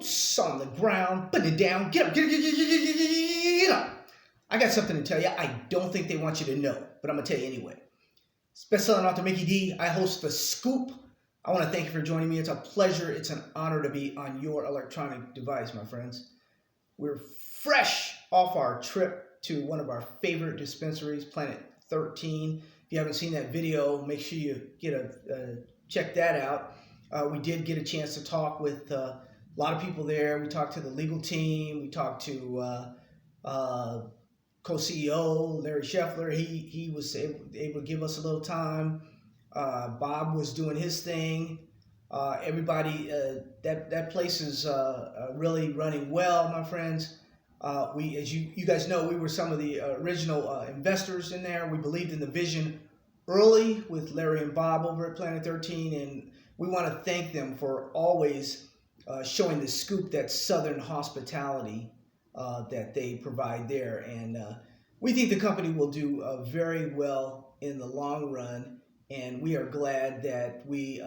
Boots on the ground, put it down, get up, get up. I got something to tell you. I don't think they want you to know, but I'm going to tell you anyway. Best-selling author Mickey D. I host The Scoop. I want to thank you for joining me. It's a pleasure. It's an honor to be on your electronic device, my friends. We're fresh off our trip to one of our favorite dispensaries, Planet 13. If you haven't seen that video, make sure you check that out. We did get a chance to talk with a lot of people there. We talked to the legal team. We talked to co-CEO Larry Scheffler. He was able to give us a little time. Bob was doing his thing. Everybody, that place is really running well, my friends. We, as you guys know, we were some of the original investors in there. We believed in the vision early with Larry and Bob over at Planet 13, and we want to thank them for always showing the scoop, that Southern hospitality that they provide there. And we think the company will do very well in the long run, and we are glad that we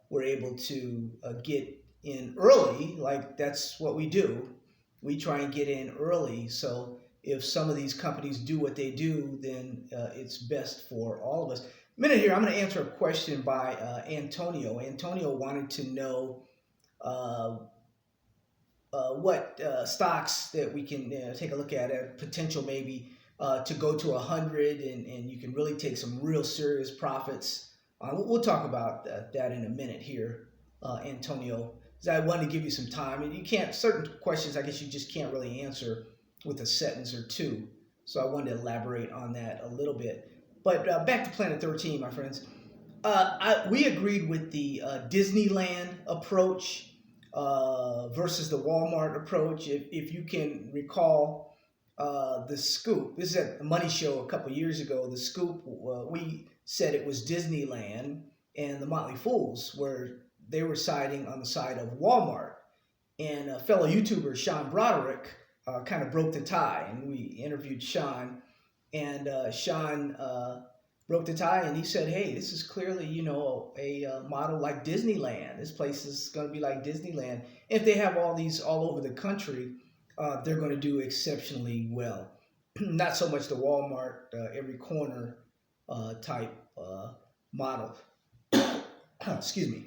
were able to get in early. Like, that's what we do. We try and get in early, so if some of these companies do what they do, then it's best for all of us. A minute here, I'm going to answer a question by Antonio. Antonio wanted to know what stocks that we can take a look at potential maybe to go to 100, and you can really take some real serious profits. We'll talk about that in a minute here, Antonio. I wanted to give you some time, and you can't, certain questions I guess you just can't really answer with a sentence or two. So I wanted to elaborate on that a little bit. But back to Planet 13, my friends. We agreed with the Disneyland approach versus the Walmart approach. If you can recall, The Scoop, this is at the Money Show a couple years ago. The Scoop, we said it was Disneyland, and the Motley Fools they were siding on the side of Walmart. And fellow YouTuber Sean Broderick kind of broke the tie, and we interviewed Sean, and Sean broke the tie, and he said, hey, this is clearly, a model like Disneyland. This place is going to be like Disneyland. If they have all these all over the country, they're going to do exceptionally well. Not so much the Walmart every corner type model. Excuse me.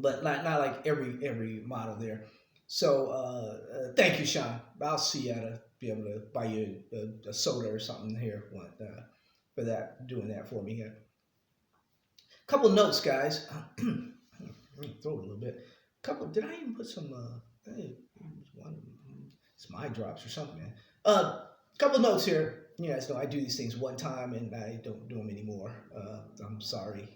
But not like every model there. So thank you, Sean. I'll see you be able to buy you a soda or something here for that, doing that for me here. Couple notes, guys. Throw it a little bit. Did I even put some? It's my drops or something, man. Couple notes here. You guys know I do these things one time and I don't do them anymore. I'm sorry.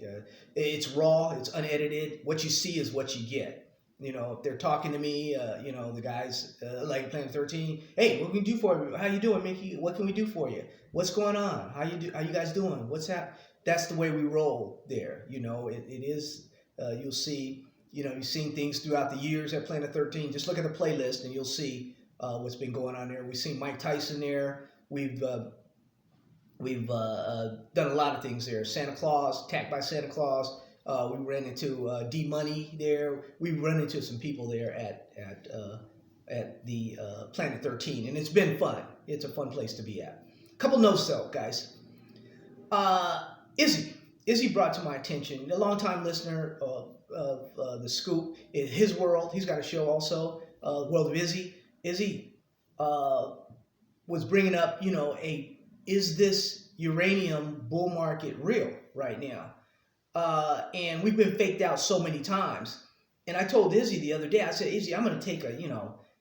It's raw. It's unedited. What you see is what you get. If they're talking to me, the guys like Planet 13. Hey, what can we do for you? How you doing, Mickey? What can we do for you? What's going on? How you guys doing? What's happening? That's the way we roll there. It is. You'll see. You've seen things throughout the years at Planet 13. Just look at the playlist and you'll see what's been going on there. We've seen Mike Tyson there. We've done a lot of things there. Santa Claus, Attacked by Santa Claus. We ran into D Money there. We run into some people there at the Planet 13, and it's been fun. It's a fun place to be at. Couple notes though, guys. Izzy brought to my attention, a longtime listener of The Scoop, in his world. He's got a show also, World of Izzy. Izzy was bringing up, is this uranium bull market real right now? And we've been faked out so many times. And I told Izzy the other day, I said, Izzy, I'm going to take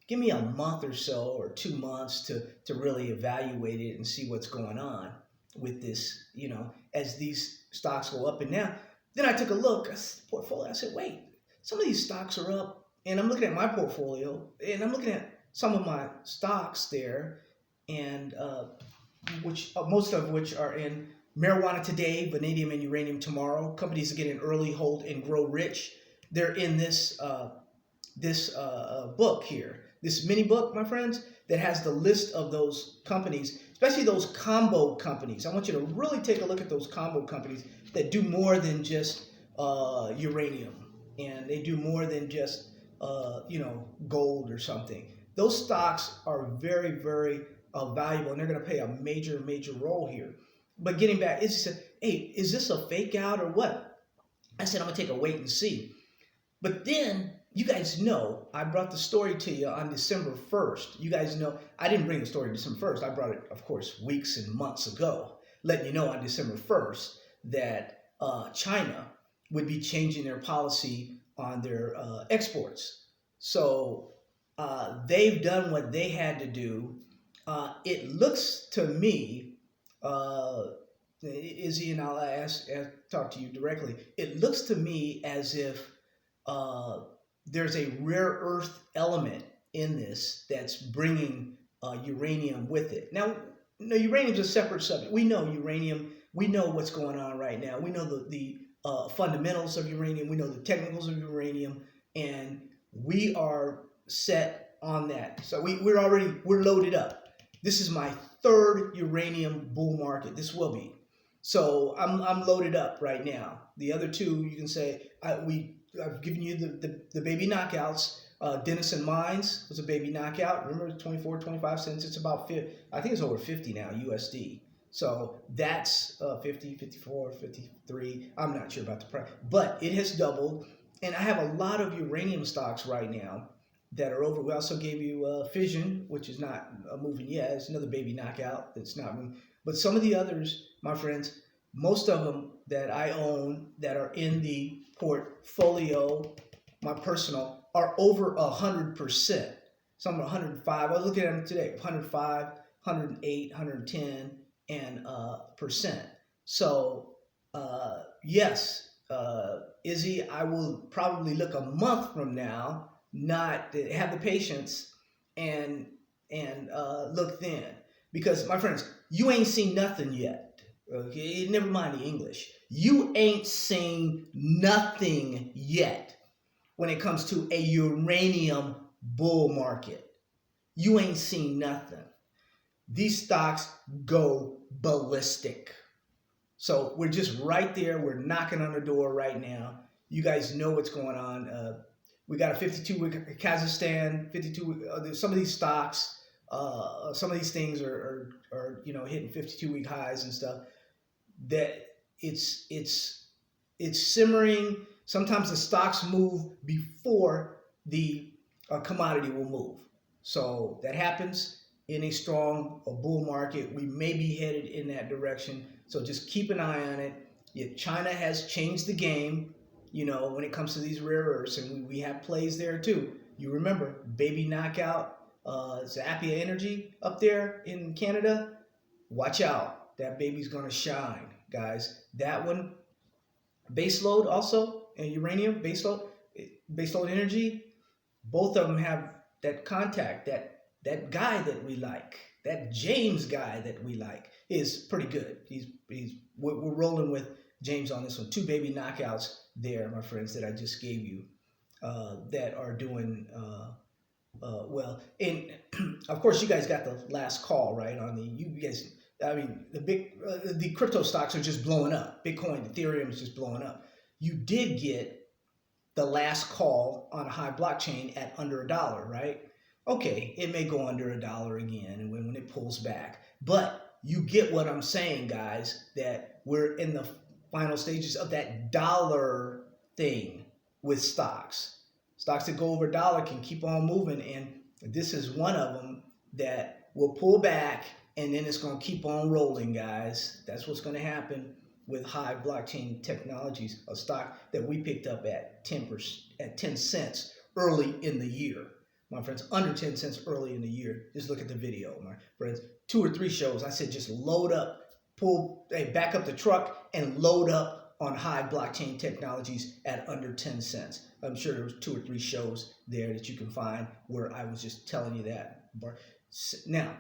give me a month or so or 2 months to really evaluate it and see what's going on with this, as these stocks go up and down. Then I took a look at the portfolio. I said, wait, some of these stocks are up. And I'm looking at my portfolio and I'm looking at some of my stocks there, and which most of which are in marijuana today, vanadium and uranium tomorrow. Companies that get in early, hold, and grow rich. They're in this book here, this mini book, my friends, that has the list of those companies, especially those combo companies. I want you to really take a look at those combo companies that do more than just uranium, and they do more than just gold or something. Those stocks are very, very valuable, and they're going to play a major, major role here. But getting back, it's just, hey, is this a fake out or what? I said I'm gonna take a wait and see. But then you guys know I brought the story to you on December 1st. You guys know I didn't bring the story December 1st. I brought it, of course, weeks and months ago, letting you know on December 1st that China would be changing their policy on their exports. So they've done what they had to do. It looks to me, Izzy, and I'll talk to you directly. It looks to me as if uh, there's a rare earth element in this that's bringing uranium with it. Now, no, uranium's a separate subject. We know uranium. We know what's going on right now. We know the fundamentals of uranium. We know the technicals of uranium, and we are set on that. So we're loaded up. This is my third uranium bull market. This will be. So I'm loaded up right now. The other two, you can say I've given you the baby knockouts. Denison Mines was a baby knockout. Remember, 24, 25 cents. It's about I think it's over 50 now USD. So that's 50, 54, 53. I'm not sure about the price, but it has doubled. And I have a lot of uranium stocks right now that are over. We also gave you Fission, which is not moving yet. It's another baby knockout that's not moving. But some of the others, my friends, most of them that I own that are in the portfolio, my personal, are over 100%. Some are 105. I was looking at them today, 105, 108, 110, and percent. So yes, Izzy, I will probably look a month from now, not have the patience and look then. Because, my friends, you ain't seen nothing yet. Okay, never mind the English. You ain't seen nothing yet when it comes to a uranium bull market. You ain't seen nothing. These stocks go ballistic. So we're just right there. We're knocking on the door right now. You guys know what's going on. We got a 52-week Kazakhstan, 52. Some of these stocks. Some of these things are hitting 52-week highs and stuff. That it's simmering. Sometimes the stocks move before the commodity will move. So that happens in a strong bull market. We may be headed in that direction. So just keep an eye on it. Yeah, China has changed the game, when it comes to these rare earths, and we have plays there too. You remember, baby knockout. Zappia Energy up there in Canada, watch out. That baby's going to shine, guys. That one, baseload also, and uranium, baseload energy, both of them have that contact, that guy that we like, that James guy that we like is pretty good. We're rolling with James on this one. 2 baby knockouts there, my friends, that I just gave you that are doing well. And of course, you guys got the last call, right? The crypto stocks are just blowing up. Bitcoin, Ethereum is just blowing up. You did get the last call on Hive Blockchain at under $1, right? Okay, it may go under $1 again when it pulls back. But you get what I'm saying, guys, that we're in the final stages of that dollar thing with stocks. Stocks that go over $1 can keep on moving, and this is one of them that will pull back, and then it's going to keep on rolling, guys. That's what's going to happen with Hive Blockchain Technologies, a stock that we picked up at 10 cents early in the year. My friends, under 10 cents early in the year. Just look at the video, my friends. 2 or 3 shows, I said just load up, back up the truck and load up on Hive Blockchain Technologies at under 10 cents. I'm sure there was 2 or 3 shows there that you can find where I was just telling you that. Now,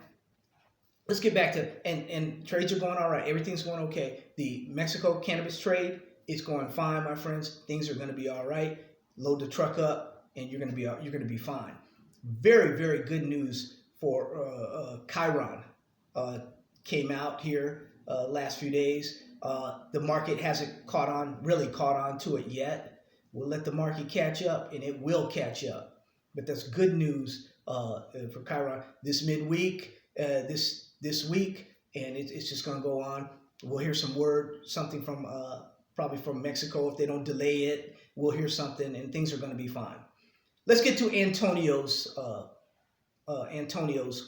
let's get back to, and trades are going all right. Everything's going okay. The Mexico cannabis trade is going fine, my friends. Things are going to be all right. Load the truck up, and you're going to be fine. Very, very good news for Chiron. Came out here last few days. The market hasn't really caught on to it yet. We'll let the market catch up, and it will catch up. but that's good news for Chiron this midweek, this week, and it's just going to go on. We'll hear something from probably from Mexico if they don't delay it. We'll hear something, and things are going to be fine. Let's get to Antonio's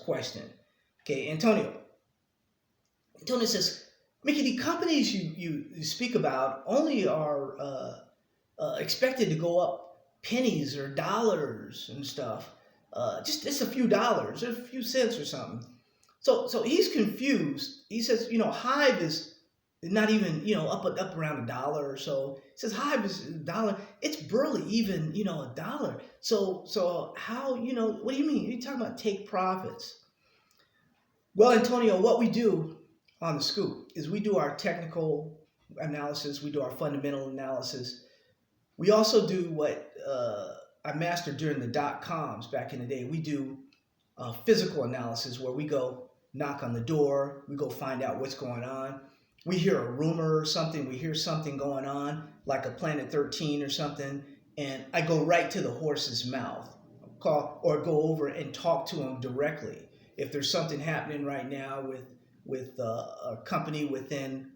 question. Okay, Antonio. Antonio says, Mickey, the companies you speak about only are expected to go up pennies or dollars and stuff. Just a few dollars or a few cents or something. So he's confused. He says, Hive is not even, up around $1 or so. He says Hive is $1. It's barely even, $1. So how, what do you mean? You're talking about take profits. Well, Antonio, what we do on the scoop is we do our technical analysis, we do our fundamental analysis. We also do what I mastered during the .coms back in the day. We do physical analysis where we go knock on the door, we go find out what's going on. We hear a rumor or something, we hear something going on, like a Planet 13 or something, and I go right to the horse's mouth, call or go over and talk to him directly. If there's something happening right now with a company within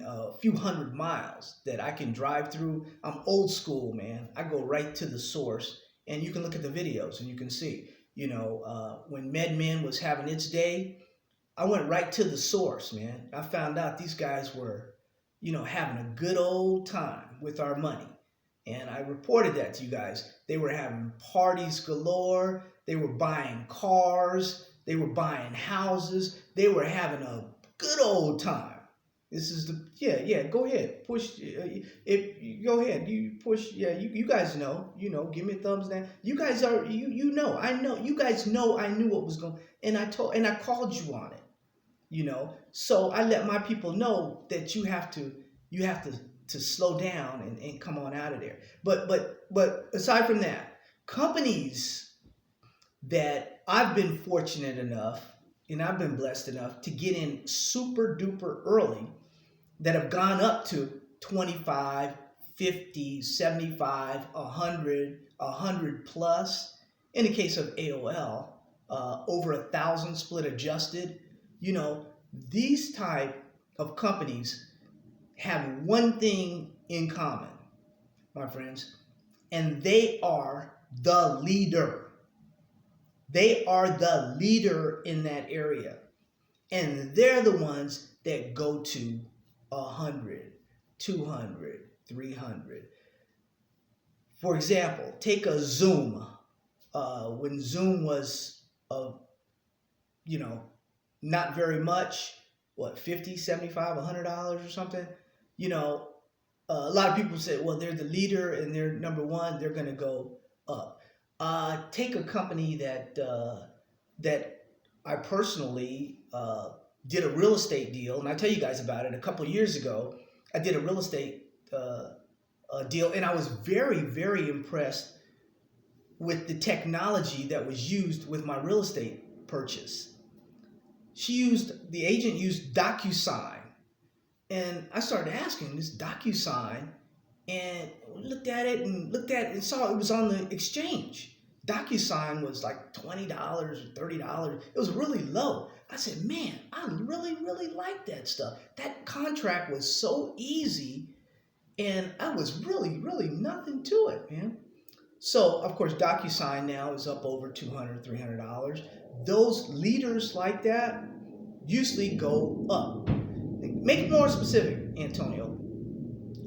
a few hundred miles that I can drive through, I'm old school, man. I go right to the source, and you can look at the videos and you can see, when MedMen was having its day, I went right to the source, man. I found out these guys were, having a good old time with our money. And I reported that to you guys. They were having parties galore. They were buying cars. They were buying houses. They were having a good old time. This is go ahead. Push. Go ahead. You push. Yeah, you guys know. Give me a thumbs down. You guys are. I know. You guys know. I knew what was going. And I called you on it. So I let my people know that you have to slow down and come on out of there. But aside from that, companies that I've been fortunate enough and I've been blessed enough to get in super duper early that have gone up to 25, 50, 75, 100 plus. In the case of AOL, over 1,000 split adjusted. These type of companies have one thing in common, my friends, and they are the leader. They are the leader in that area. And they're the ones that go to 100, 200, 300. For example, take a Zoom. When Zoom was, not very much, what, 50, 75, $100 or something? A lot of people say, well, they're the leader and they're number one, they're going to go up. Take a company that I personally did a real estate deal, and I tell you guys about it. A couple of years ago, I did a real estate deal, and I was very, very impressed with the technology that was used with my real estate purchase. The agent used DocuSign, and I started asking this DocuSign, and looked at it and saw it was on the exchange. DocuSign was like $20 or $30. It was really low. I said, man, I really, really like that stuff. That contract was so easy, and I was really, really nothing to it, man. So, of course, DocuSign now is up over $200, $300. Those leaders like that usually go up. Make it more specific, Antonio.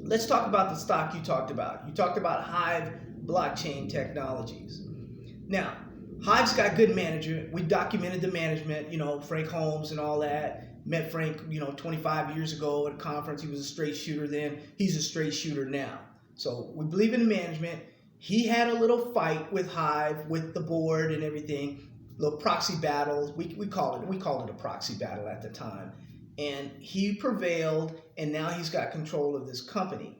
Let's talk about the stock you talked about. You talked about Hive Blockchain Technologies. Now, Hive's got good management. We documented the management, Frank Holmes and all that. Met Frank, 25 years ago at a conference. He was a straight shooter then. He's a straight shooter now. So we believe in the management. He had a little fight with Hive, with the board and everything. Little proxy battles. We called it a proxy battle at the time. And he prevailed, and now he's got control of this company.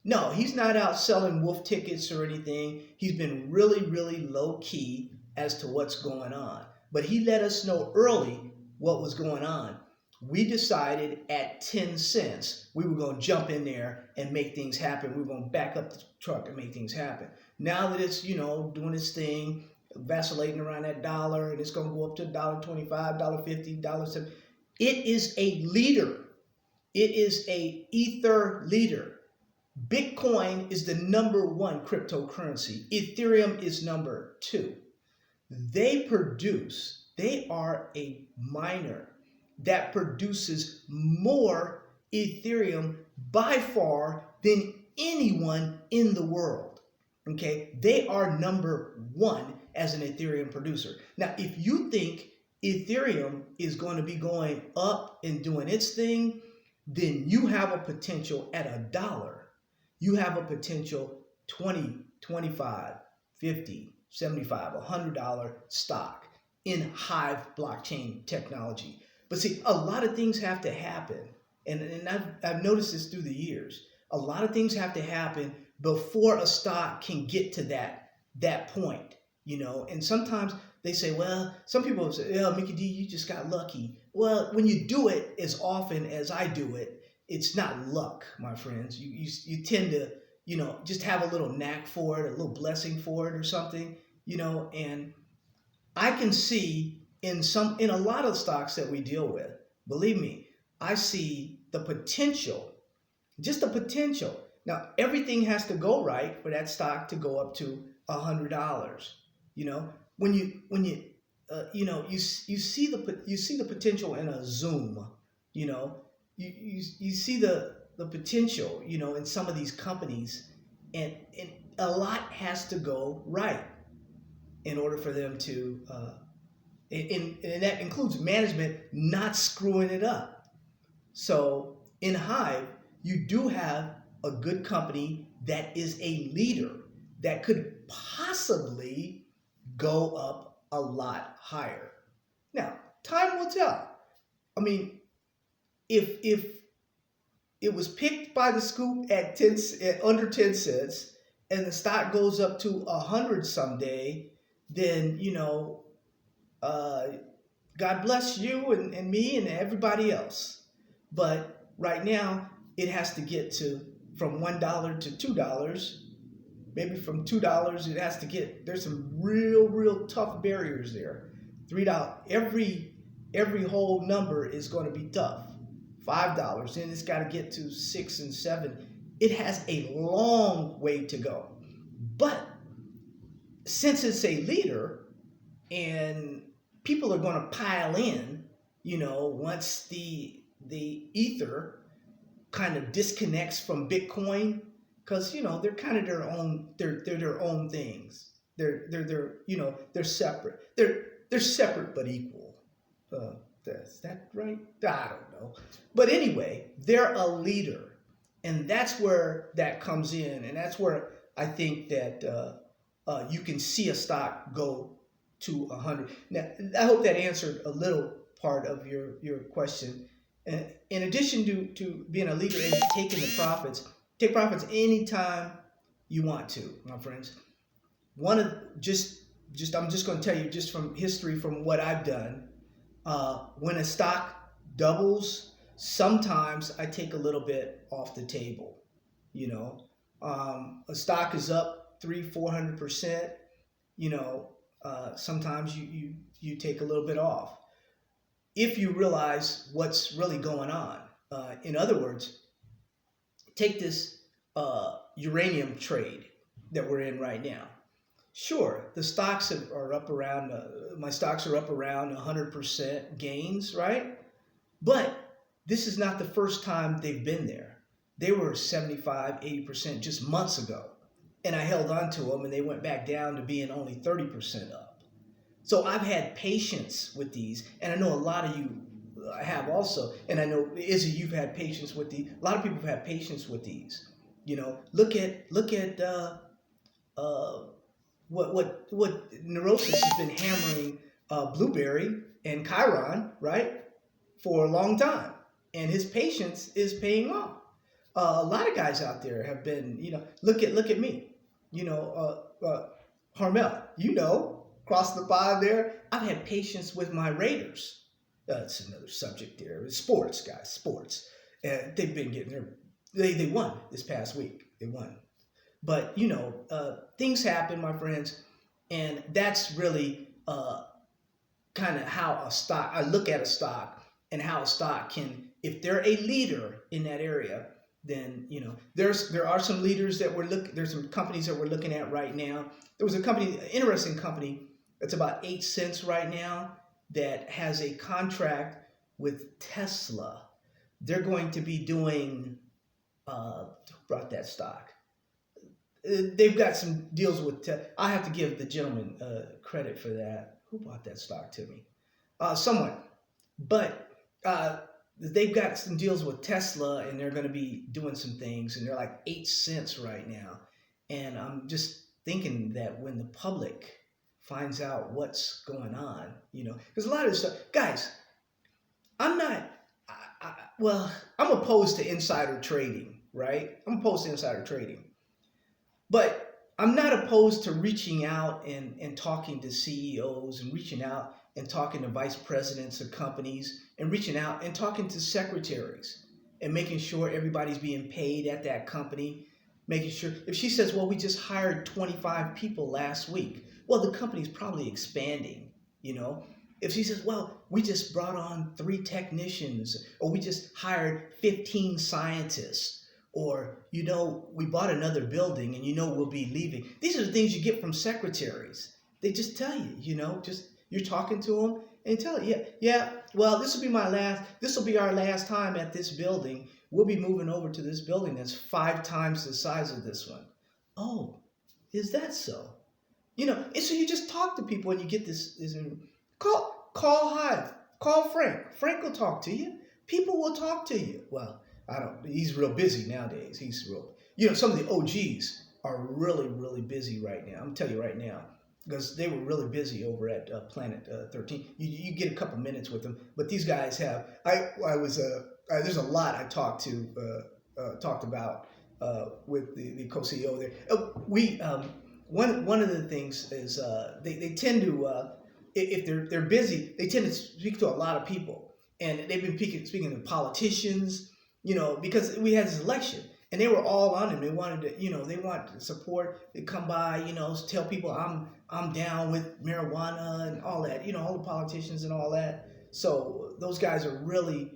No, he's not out selling wolf tickets or anything. He's been really, really low key as to what's going on. But he let us know early what was going on. We decided at 10 cents we were going to jump in there and make things happen. We were going to back up the truck and make things happen. Now that it's, doing its thing, vacillating around that dollar, and it's going to go up to $1.25, $1.50, $1.70. It is a leader. It is a ether leader. Bitcoin is the number one cryptocurrency. Ethereum is number two. They are a miner that produces more Ethereum by far than anyone in the world. Okay, they are number one as an Ethereum producer. Now, if you think Ethereum is going to be going up and doing its thing, then you have a potential at $1. You have a potential 20, 25, 50, 75, $100 stock in Hive blockchain technology. But see, a lot of things have to happen. And I've noticed this through the years. A lot of things have to happen before a stock can get to that point, And sometimes they say, well, some people say, oh, Mickey D, you just got lucky. Well, when you do it as often as I do it, it's not luck, my friends. You tend to, just have a little knack for it, a little blessing for it or something, and I can see in a lot of stocks that we deal with, believe me, I see the potential, just the potential. Now, everything has to go right for that stock to go up to $100. When you see the potential in a Zoom, you see the potential, in some of these companies, and a lot has to go right in order for them to, and that includes management not screwing it up. So in Hive, you do have a good company that is a leader that could possibly go up a lot higher. Now, time will tell. I mean, if it was picked by the scoop at under 10 cents and the stock goes up to 100 someday, then God bless you and me and everybody else. But right now, it has to get from $1 to $2. Maybe from $2, it has to there's some real tough barriers there. $3, every whole number is going to be tough. $5, then it's got to get to 6 and 7. It has a long way to go. But since it's a leader and people are going to pile in, once the ether kind of disconnects from Bitcoin, because they're kind of they're their own things. They're separate. They're separate but equal. Is that right? I don't know. But anyway, they're a leader, and that's where that comes in, and that's where I think that you can see a stock go to 100. Now, I hope that answered a little part of your question. In addition to being a leader and taking the profits, take profits anytime you want to, my friends. I'm just going to tell you just from history, from what I've done. When a stock doubles, sometimes I take a little bit off the table. A stock is up 300-400%. Sometimes you take a little bit off if you realize what's really going on. In other words, take this uranium trade that we're in right now. Sure, the stocks are up around, my stocks are up around 100% gains, right? But this is not the first time they've been there. They were 75, 80% just months ago. And I held on to them and they went back down to being only 30% up. So I've had patience with these, and I know a lot of you have also, and I know, Izzy, you've had patience with these. A lot of people have had patience with these. Look at what Neurosis has been hammering Blueberry and Chiron, right, for a long time, and his patience is paying off. A lot of guys out there have been, look at me, Harmel, across the pond there. I've had patience with my Raiders. That's another subject there. It's sports, guys, sports. And they've been getting they won this past week. They won. But things happen, my friends, and that's really kind of how a stock. I look at a stock and how a stock can, if they're a leader in that area, then there are some leaders that we're looking. There's some companies that we're looking at right now. There was a company, an interesting company, that's about 8 cents right now that has a contract with Tesla. They're going to be doing. Who brought that stock? They've got some deals with. I have to give the gentleman credit for that. Who bought that stock to me? Someone, but they've got some deals with Tesla, and they're going to be doing some things, and they're like 8 cents right now. And I'm just thinking that when the public finds out what's going on, because a lot of stuff, guys, I'm not. Well, I'm opposed to insider trading, right? I'm opposed to insider trading. But I'm not opposed to reaching out and talking to CEOs and reaching out and talking to vice presidents of companies and reaching out and talking to secretaries and making sure everybody's being paid at that company. Making sure if she says, well, we just hired 25 people last week, well, the company's probably expanding. If she says, well, we just brought on 3 technicians, or we just hired 15 scientists, or we bought another building and we'll be leaving. These are the things you get from secretaries. They just tell you, just you're talking to them and tell you, yeah, well, this will be our last time at this building. We'll be moving over to this building that's 5 times the size of this one. Oh, is that so? And so you just talk to people and you get this call Hive, call Frank. Frank will talk to you. People will talk to you. Well, I don't. He's real busy nowadays. He's real. Some of the OGs are really, really busy right now. I'm gonna tell you right now, because they were really busy over at Planet 13. You get a couple minutes with them, but these guys have. There's a lot I talked about with the co-CEO there. One of the things is they tend to if they're busy, they tend to speak to a lot of people, and they've been speaking to politicians. Because we had this election and they were all on him. They wanted to, they wanted support. They come by, tell people I'm down with marijuana and all that, all the politicians and all that. So those guys are really,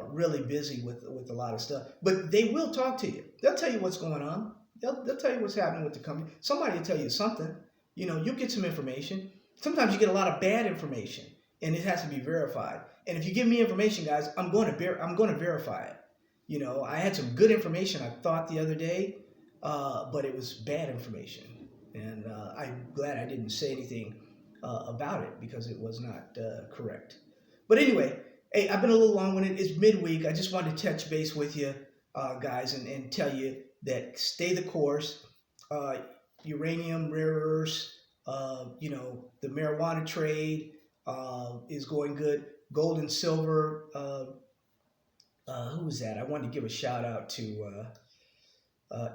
really busy with a lot of stuff, but they will talk to you. They'll tell you what's going on. They'll tell you what's happening with the company. Somebody will tell you something, you'll get some information. Sometimes you get a lot of bad information and it has to be verified. And if you give me information, guys, I'm going to verify it. I had some good information I thought the other day, but it was bad information. And I'm glad I didn't say anything about it because it was not correct. But anyway, hey, I've been a little long-winded. It's midweek. I just wanted to touch base with you guys and tell you that stay the course. Uranium, rare earths, the marijuana trade is going good. Gold and silver, who was that? I wanted to give a shout out to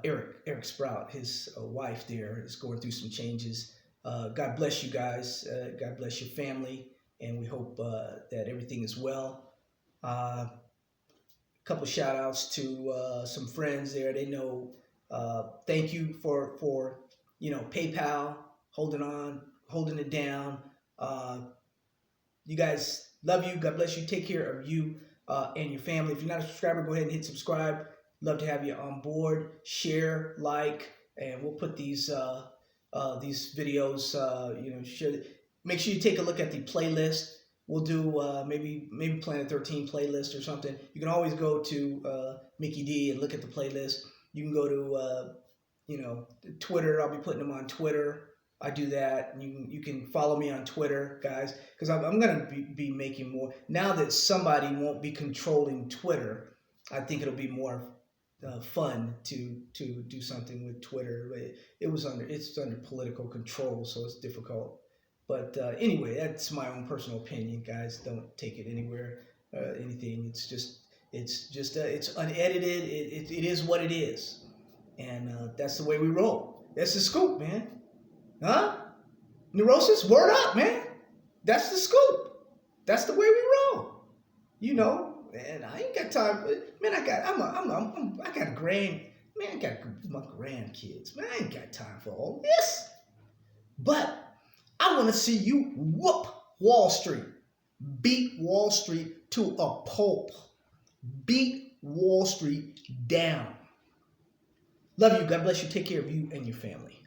Eric Sprout. His wife there is going through some changes. God bless you guys. God bless your family, and we hope that everything is well. A couple shout outs to some friends there. They know. Thank you for PayPal, holding it down. You guys, love you. God bless you. Take care of you and your family. If you're not a subscriber, go ahead and hit subscribe. Love to have you on board. Share, like, and we'll put these videos. Share. Make sure you take a look at the playlist. We'll do maybe Planet 13 playlist or something. You can always go to Mickey D and look at the playlist. You can go to Twitter. I'll be putting them on Twitter. I do that. You can follow me on Twitter, guys, because I'm going to be making more. Now that somebody won't be controlling Twitter, I think it'll be more fun to do something with Twitter. It's under political control, so it's difficult. But anyway, that's my own personal opinion, guys. Don't take it anywhere, anything. It's unedited. It is what it is, and that's the way we roll. That's the scoop, man. Huh? Neurosis, word up, man. That's the scoop. That's the way we roll. And I ain't got time. Man, I got a Man, I got my grandkids. Man, I ain't got time for all this. But I want to see you whoop Wall Street. Beat Wall Street to a pulp. Beat Wall Street down. Love you. God bless you. Take care of you and your family.